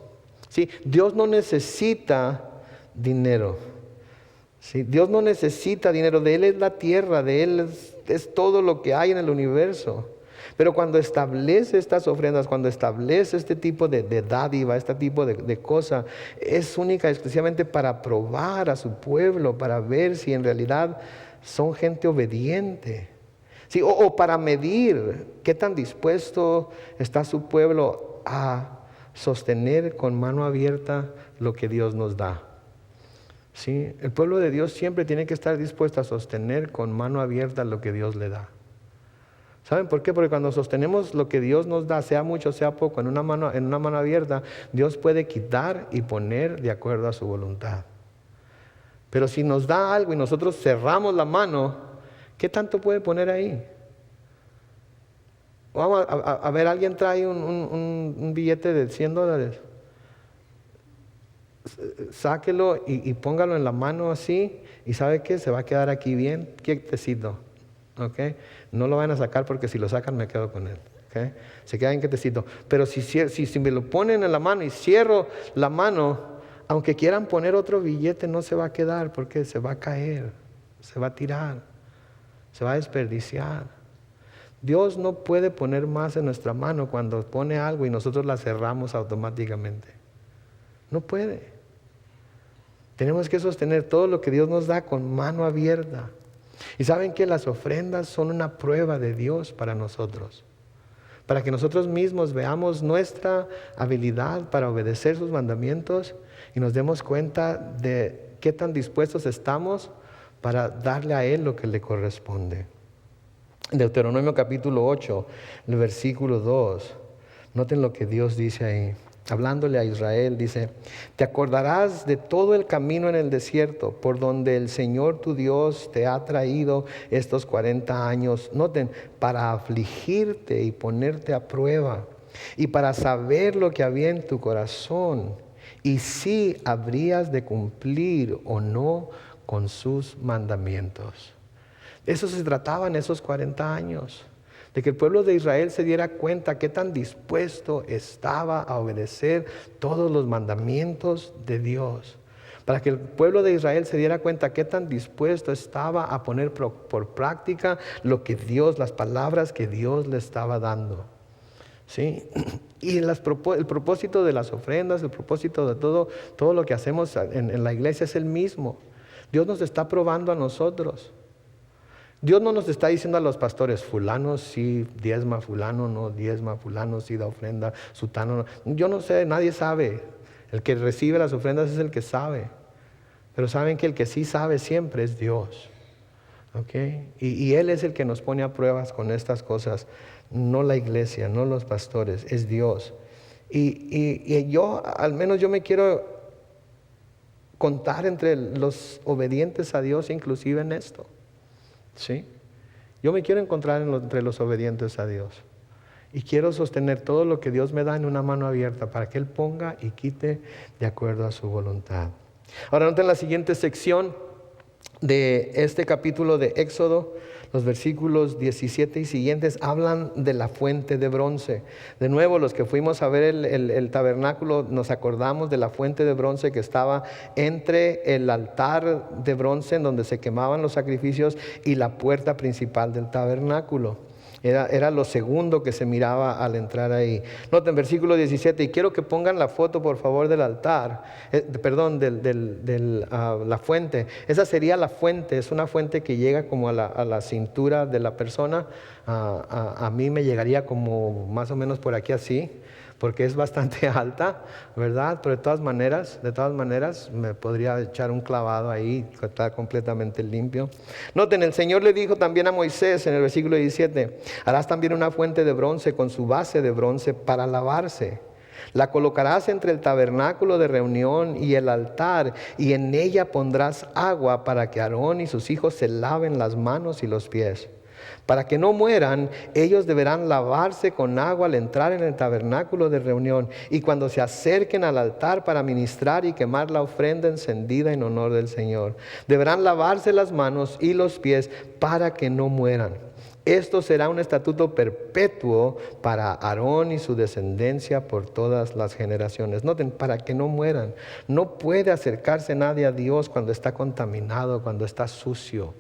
¿Sí? Dios no necesita dinero. ¿Sí? Dios no necesita dinero. De Él es la tierra, de Él es todo lo que hay en el universo. Pero cuando establece estas ofrendas, cuando establece este tipo de dádiva, este tipo de cosa, es única y exclusivamente para probar a su pueblo, para ver si en realidad son gente obediente. Sí, o para medir qué tan dispuesto está su pueblo a sostener con mano abierta lo que Dios nos da. Sí, el pueblo de Dios siempre tiene que estar dispuesto a sostener con mano abierta lo que Dios le da. ¿Saben por qué? Porque cuando sostenemos lo que Dios nos da, sea mucho, sea poco, en una mano abierta, Dios puede quitar y poner de acuerdo a su voluntad. Pero si nos da algo y nosotros cerramos la mano, ¿qué tanto puede poner ahí? Vamos a ver, alguien trae un billete de $100. Sáquelo y póngalo en la mano así, y ¿sabe qué? Se va a quedar aquí bien quietecito. ¿Okay? No lo van a sacar, porque si lo sacan me quedo con él. ¿Okay? Se queda bien quietecito. Pero si me lo ponen en la mano y cierro la mano, aunque quieran poner otro billete, no se va a quedar, porque se va a caer, se va a tirar, se va a desperdiciar. Dios no puede poner más en nuestra mano cuando pone algo y nosotros la cerramos automáticamente. No puede. Tenemos que sostener todo lo que Dios nos da con mano abierta. Y saben que las ofrendas son una prueba de Dios para nosotros, para que nosotros mismos veamos nuestra habilidad para obedecer sus mandamientos y nos demos cuenta de qué tan dispuestos estamos para darle a Él lo que le corresponde. En Deuteronomio capítulo 8, el versículo 2, noten lo que Dios dice ahí. Hablándole a Israel, dice: te acordarás de todo el camino en el desierto por donde el Señor tu Dios te ha traído estos 40 años. Noten, para afligirte y ponerte a prueba, y para saber lo que había en tu corazón, y si habrías de cumplir o no con sus mandamientos. Eso se trataba en esos 40 años. De que el pueblo de Israel se diera cuenta qué tan dispuesto estaba a obedecer todos los mandamientos de Dios. Para que el pueblo de Israel se diera cuenta qué tan dispuesto estaba a poner por práctica lo que Dios, las palabras que Dios le estaba dando. ¿Sí? Y el propósito de las ofrendas, el propósito de todo lo que hacemos en la iglesia es el mismo. Dios nos está probando a nosotros. Dios no nos está diciendo a los pastores: fulano sí diezma, fulano no diezma, fulano sí da ofrenda, sutano no. Yo no sé, nadie sabe. El que recibe las ofrendas es el que sabe. Pero saben que el que sí sabe siempre es Dios. ¿Okay? Y Él es el que nos pone a pruebas con estas cosas. No la iglesia, no los pastores, es Dios. Y yo, al menos yo me quiero contar entre los obedientes a Dios, inclusive en esto. ¿Sí? Yo me quiero encontrar entre los obedientes a Dios. Y quiero sostener todo lo que Dios me da en una mano abierta, para que Él ponga y quite de acuerdo a su voluntad. Ahora noten la siguiente sección de este capítulo de Éxodo. Los versículos 17 y siguientes hablan de la fuente de bronce. De nuevo, los que fuimos a ver el tabernáculo, nos acordamos de la fuente de bronce que estaba entre el altar de bronce en donde se quemaban los sacrificios y la puerta principal del tabernáculo. Era lo segundo que se miraba al entrar ahí. Noten versículo 17, y quiero que pongan la foto por favor del altar, la fuente. Esa sería la fuente, es una fuente que llega como a la cintura de la persona. A mí me llegaría como más o menos por aquí así, porque es bastante alta, ¿verdad? Pero de todas maneras, me podría echar un clavado ahí, que está completamente limpio. Noten, el Señor le dijo también a Moisés en el versículo 17: harás también una fuente de bronce con su base de bronce para lavarse. La colocarás entre el tabernáculo de reunión y el altar, y en ella pondrás agua para que Aarón y sus hijos se laven las manos y los pies. Para que no mueran, ellos deberán lavarse con agua al entrar en el tabernáculo de reunión y cuando se acerquen al altar para ministrar y quemar la ofrenda encendida en honor del Señor. Deberán lavarse las manos y los pies para que no mueran. Esto será un estatuto perpetuo para Aarón y su descendencia por todas las generaciones. Noten, para que no mueran. No puede acercarse nadie a Dios cuando está contaminado, cuando está sucio.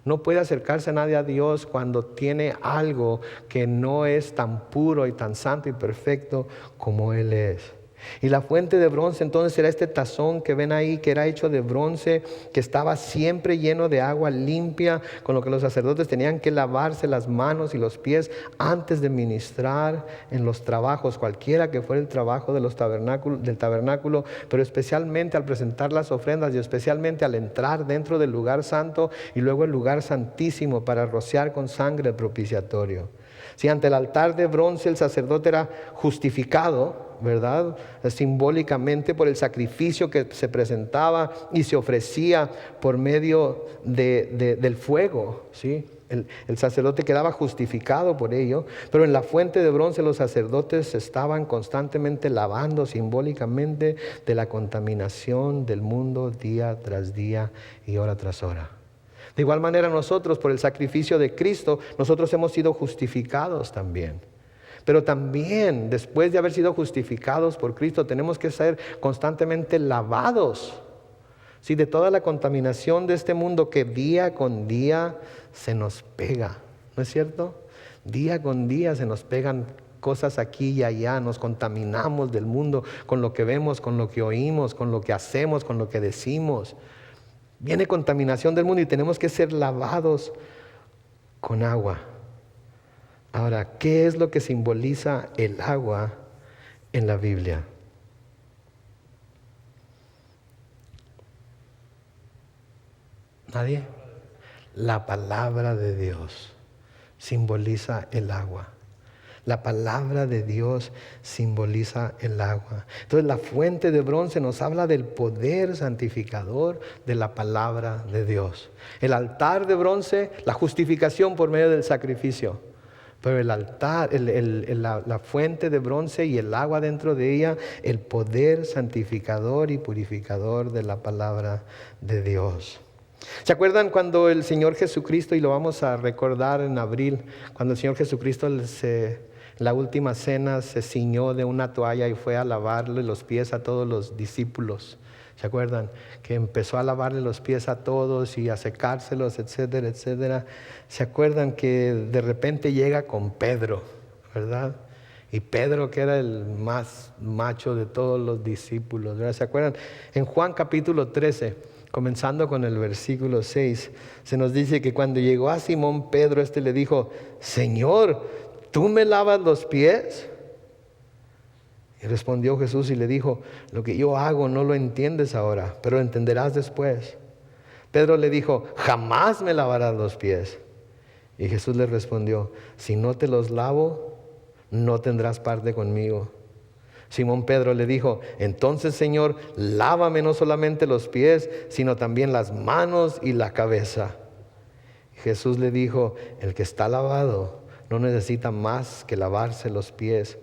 No puede acercarse nadie a Dios cuando tiene algo que no es tan puro y tan santo y perfecto como Él es. Y la fuente de bronce entonces era este tazón que ven ahí, que era hecho de bronce, que estaba siempre lleno de agua limpia, con lo que los sacerdotes tenían que lavarse las manos y los pies antes de ministrar en los trabajos, cualquiera que fuera el trabajo de del tabernáculo, pero especialmente al presentar las ofrendas y especialmente al entrar dentro del lugar santo y luego el lugar santísimo para rociar con sangre el propiciatorio. Si ante el altar de bronce el sacerdote era justificado, ¿verdad? Simbólicamente por el sacrificio que se presentaba y se ofrecía por medio del fuego, ¿sí? El sacerdote quedaba justificado por ello, pero en la fuente de bronce los sacerdotes estaban constantemente lavando simbólicamente de la contaminación del mundo día tras día y hora tras hora. De igual manera nosotros, por el sacrificio de Cristo, nosotros hemos sido justificados también. Pero también, después de haber sido justificados por Cristo, tenemos que ser constantemente lavados, ¿sí?, de toda la contaminación de este mundo que día con día se nos pega. ¿No es cierto? Día con día se nos pegan cosas aquí y allá, nos contaminamos del mundo con lo que vemos, con lo que oímos, con lo que hacemos, con lo que decimos. Viene contaminación del mundo y tenemos que ser lavados con agua. Ahora, ¿qué es lo que simboliza el agua en la Biblia? ¿Nadie? La palabra de Dios simboliza el agua. La palabra de Dios simboliza el agua. Entonces la fuente de bronce nos habla del poder santificador de la palabra de Dios. El altar de bronce, la justificación por medio del sacrificio. Pero el altar, la fuente de bronce y el agua dentro de ella, el poder santificador y purificador de la palabra de Dios. ¿Se acuerdan cuando el Señor Jesucristo, y lo vamos a recordar en abril, cuando el Señor Jesucristo la última cena se ciñó de una toalla y fue a lavarle los pies a todos los discípulos? ¿Se acuerdan? Que empezó a lavarle los pies a todos y a secárselos, etcétera, etcétera. ¿Se acuerdan que de repente llega con Pedro, verdad? Y Pedro, que era el más macho de todos los discípulos, ¿verdad? ¿Se acuerdan? En Juan capítulo 13, comenzando con el versículo 6, se nos dice que cuando llegó a Simón Pedro, le dijo: Señor, ¿tú me lavas los pies? Y respondió Jesús y le dijo: lo que yo hago no lo entiendes ahora, pero lo entenderás después. Pedro le dijo: jamás me lavarás los pies. Y Jesús le respondió: si no te los lavo, no tendrás parte conmigo. Simón Pedro le dijo: entonces, Señor, lávame no solamente los pies, sino también las manos y la cabeza. Jesús le dijo: el que está lavado no necesita más que lavarse los pies,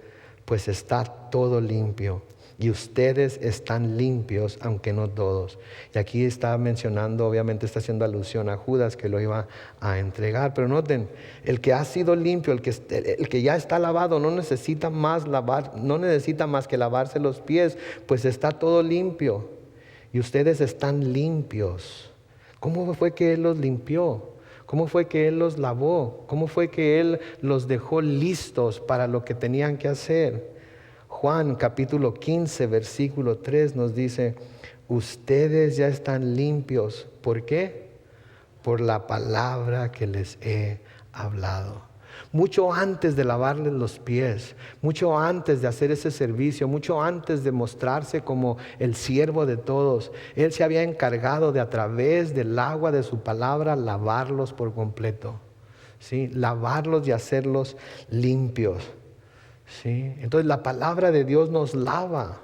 pues está todo limpio. Y ustedes están limpios, aunque no todos. Y aquí está mencionando, obviamente está haciendo alusión a Judas, que lo iba a entregar. Pero noten, el que ha sido limpio, el que ya está lavado, no necesita más que lavarse los pies, pues está todo limpio. Y ustedes están limpios. ¿Cómo fue que Él los limpió? ¿Cómo fue que Él los lavó? ¿Cómo fue que Él los dejó listos para lo que tenían que hacer? Juan capítulo 15, versículo 3 nos dice: ustedes ya están limpios. ¿Por qué? Por la palabra que les he hablado. Mucho antes de lavarles los pies, mucho antes de hacer ese servicio, mucho antes de mostrarse como el siervo de todos, Él se había encargado de, a través del agua de su palabra, lavarlos por completo, ¿sí? Lavarlos y hacerlos limpios, ¿sí? Entonces la palabra de Dios nos lava.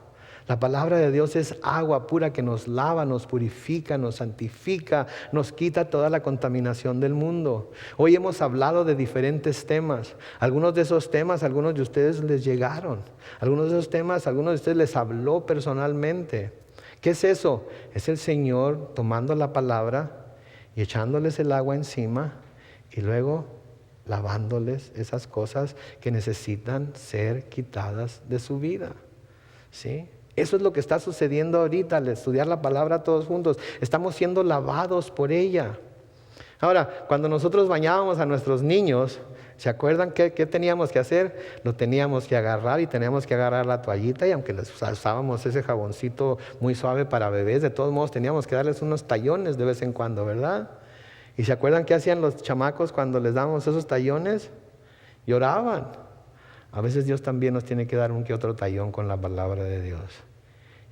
La palabra de Dios es agua pura que nos lava, nos purifica, nos santifica, nos quita toda la contaminación del mundo. Hoy hemos hablado de diferentes temas. Algunos de esos temas, algunos de ustedes les llegaron. Algunos de esos temas, algunos de ustedes les habló personalmente. ¿Qué es eso? Es el Señor tomando la palabra y echándoles el agua encima y luego lavándoles esas cosas que necesitan ser quitadas de su vida, ¿sí? Eso es lo que está sucediendo ahorita al estudiar la palabra todos juntos. Estamos siendo lavados por ella. Ahora, cuando nosotros bañábamos a nuestros niños, ¿se acuerdan qué teníamos que hacer? Lo teníamos que agarrar y teníamos que agarrar la toallita, y aunque les usábamos ese jaboncito muy suave para bebés, de todos modos teníamos que darles unos tallones de vez en cuando, ¿verdad? ¿Y se acuerdan qué hacían los chamacos cuando les dábamos esos tallones? Lloraban. A veces Dios también nos tiene que dar un que otro tallón con la palabra de Dios.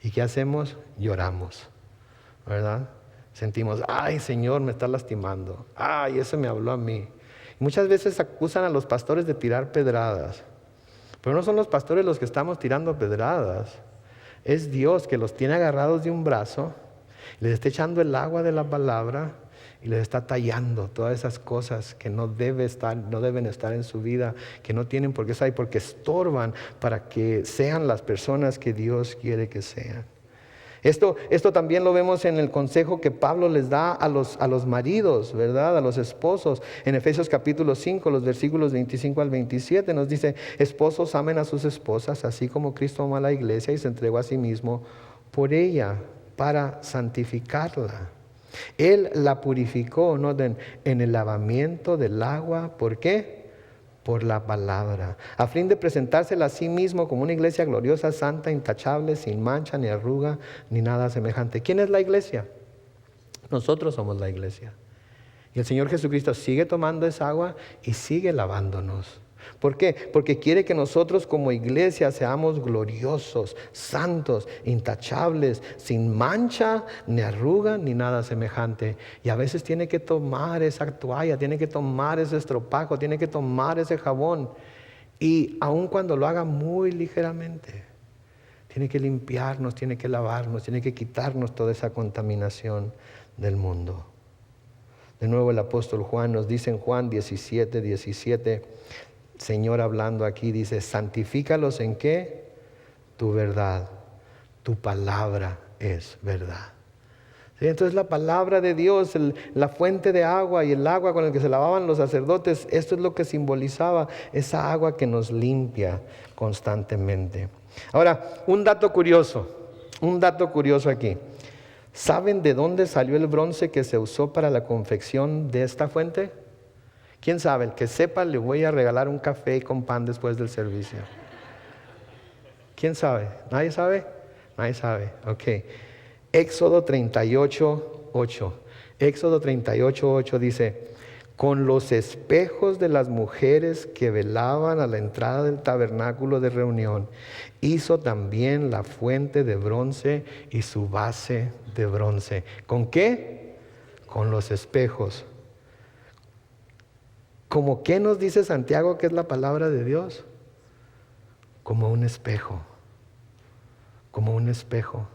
¿Y qué hacemos? Lloramos, ¿verdad? Sentimos: ay, Señor, me está lastimando. Ay, ese me habló a mí. Muchas veces acusan a los pastores de tirar pedradas, pero no son los pastores los que estamos tirando pedradas. Es Dios que los tiene agarrados de un brazo, les está echando el agua de la palabra y les está tallando todas esas cosas que no deben estar en su vida, que no tienen por qué estar ahí, porque estorban para que sean las personas que Dios quiere que sean. Esto también lo vemos en el consejo que Pablo les da a los maridos, ¿verdad? A los esposos. En Efesios capítulo 5, los versículos 25 al 27 nos dice: esposos, amen a sus esposas, así como Cristo amó a la iglesia y se entregó a sí mismo por ella, para santificarla. Él la purificó, noten, en el lavamiento del agua. ¿Por qué? Por la palabra, a fin de presentársela a sí mismo como una iglesia gloriosa, santa, intachable, sin mancha, ni arruga, ni nada semejante. ¿Quién es la iglesia? Nosotros somos la iglesia. Y el Señor Jesucristo sigue tomando esa agua y sigue lavándonos. ¿Por qué? Porque quiere que nosotros como iglesia seamos gloriosos, santos, intachables, sin mancha, ni arruga, ni nada semejante. Y a veces tiene que tomar esa toalla, tiene que tomar ese estropajo, tiene que tomar ese jabón. Y aun cuando lo haga muy ligeramente, tiene que limpiarnos, tiene que lavarnos, tiene que quitarnos toda esa contaminación del mundo. De nuevo el apóstol Juan nos dice en Juan 17:17, Señor hablando aquí, dice: santifícalos ¿en qué? Tu verdad, tu palabra es verdad. ¿Sí? Entonces la palabra de Dios, la fuente de agua y el agua con el que se lavaban los sacerdotes, esto es lo que simbolizaba esa agua que nos limpia constantemente. Ahora, un dato curioso aquí. ¿Saben de dónde salió el bronce que se usó para la confección de esta fuente? ¿Quién sabe? El que sepa, le voy a regalar un café con pan después del servicio. ¿Quién sabe? ¿Nadie sabe? Nadie sabe. Ok. Éxodo 38:8. Éxodo 38:8 dice: con los espejos de las mujeres que velaban a la entrada del tabernáculo de reunión, hizo también la fuente de bronce y su base de bronce. ¿Con qué? Con los espejos. ¿Cómo qué nos dice Santiago que es la palabra de Dios? Como un espejo. Como un espejo.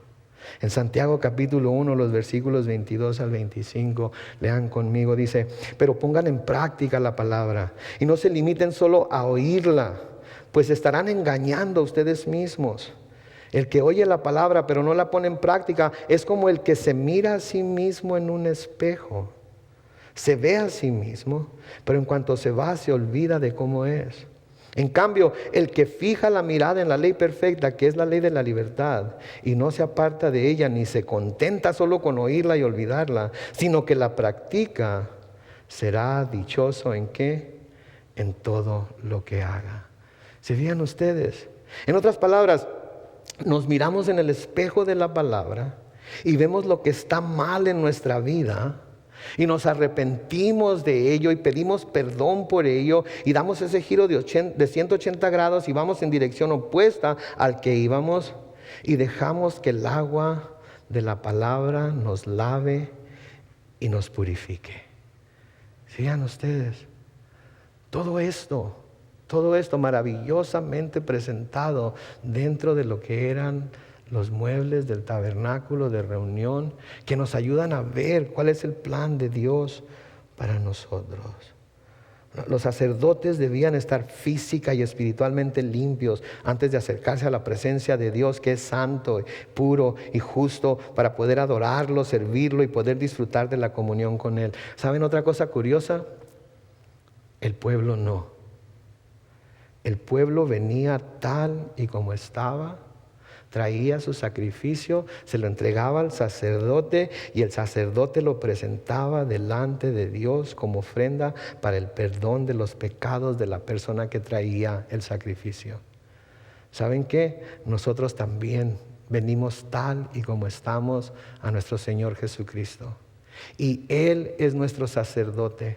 En Santiago capítulo 1, los versículos 22 al 25, lean conmigo, dice: pero pongan en práctica la palabra y no se limiten solo a oírla, pues estarán engañando a ustedes mismos. El que oye la palabra pero no la pone en práctica es como el que se mira a sí mismo en un espejo. Se ve a sí mismo, pero en cuanto se va, se olvida de cómo es. En cambio, el que fija la mirada en la ley perfecta, que es la ley de la libertad, y no se aparta de ella, ni se contenta solo con oírla y olvidarla, sino que la practica, será dichoso ¿en qué? En todo lo que haga. ¿Se fijan ustedes? En otras palabras, nos miramos en el espejo de la palabra y vemos lo que está mal en nuestra vida, y nos arrepentimos de ello y pedimos perdón por ello y damos ese giro de 180 grados y vamos en dirección opuesta al que íbamos, y dejamos que el agua de la palabra nos lave y nos purifique. Sigan ustedes, todo esto maravillosamente presentado dentro de lo que eran los muebles del tabernáculo de reunión, que nos ayudan a ver cuál es el plan de Dios para nosotros. Los sacerdotes debían estar física y espiritualmente limpios antes de acercarse a la presencia de Dios, que es santo, puro y justo, para poder adorarlo, servirlo y poder disfrutar de la comunión con Él. ¿Saben otra cosa curiosa? El pueblo no. El pueblo venía tal y como estaba, traía su sacrificio, se lo entregaba al sacerdote y el sacerdote lo presentaba delante de Dios como ofrenda para el perdón de los pecados de la persona que traía el sacrificio. ¿Saben qué? Nosotros también venimos tal y como estamos a nuestro Señor Jesucristo. Y Él es nuestro sacerdote.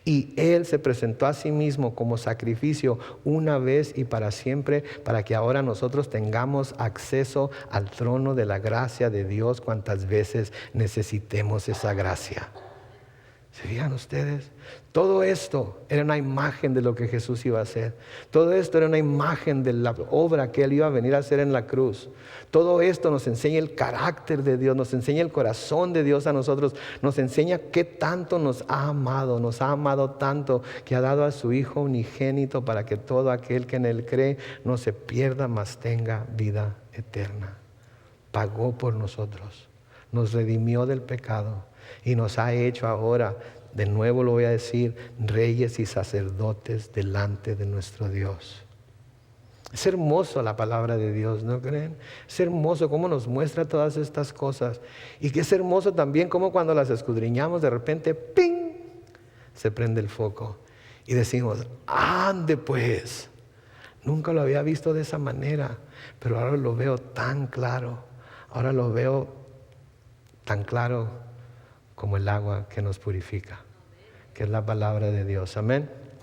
Y Él se presentó a sí mismo como sacrificio una vez y para siempre, para que ahora nosotros tengamos acceso al trono de la gracia de Dios cuantas veces necesitemos esa gracia. ¿Se fijan ustedes? Todo esto era una imagen de lo que Jesús iba a hacer. Todo esto era una imagen de la obra que Él iba a venir a hacer en la cruz. Todo esto nos enseña el carácter de Dios, nos enseña el corazón de Dios a nosotros, nos enseña qué tanto nos ha amado tanto que ha dado a su Hijo unigénito para que todo aquel que en Él cree no se pierda, mas tenga vida eterna. Pagó por nosotros, nos redimió del pecado y nos ha hecho ahora, de nuevo lo voy a decir, reyes y sacerdotes delante de nuestro Dios. Es hermoso la palabra de Dios, ¿no creen? Es hermoso cómo nos muestra todas estas cosas. Y que es hermoso también cómo cuando las escudriñamos de repente, ¡ping!, se prende el foco. Y decimos, ande pues. Nunca lo había visto de esa manera, pero ahora lo veo tan claro. Ahora lo veo tan claro como el agua que nos purifica, que es la palabra de Dios. Amén.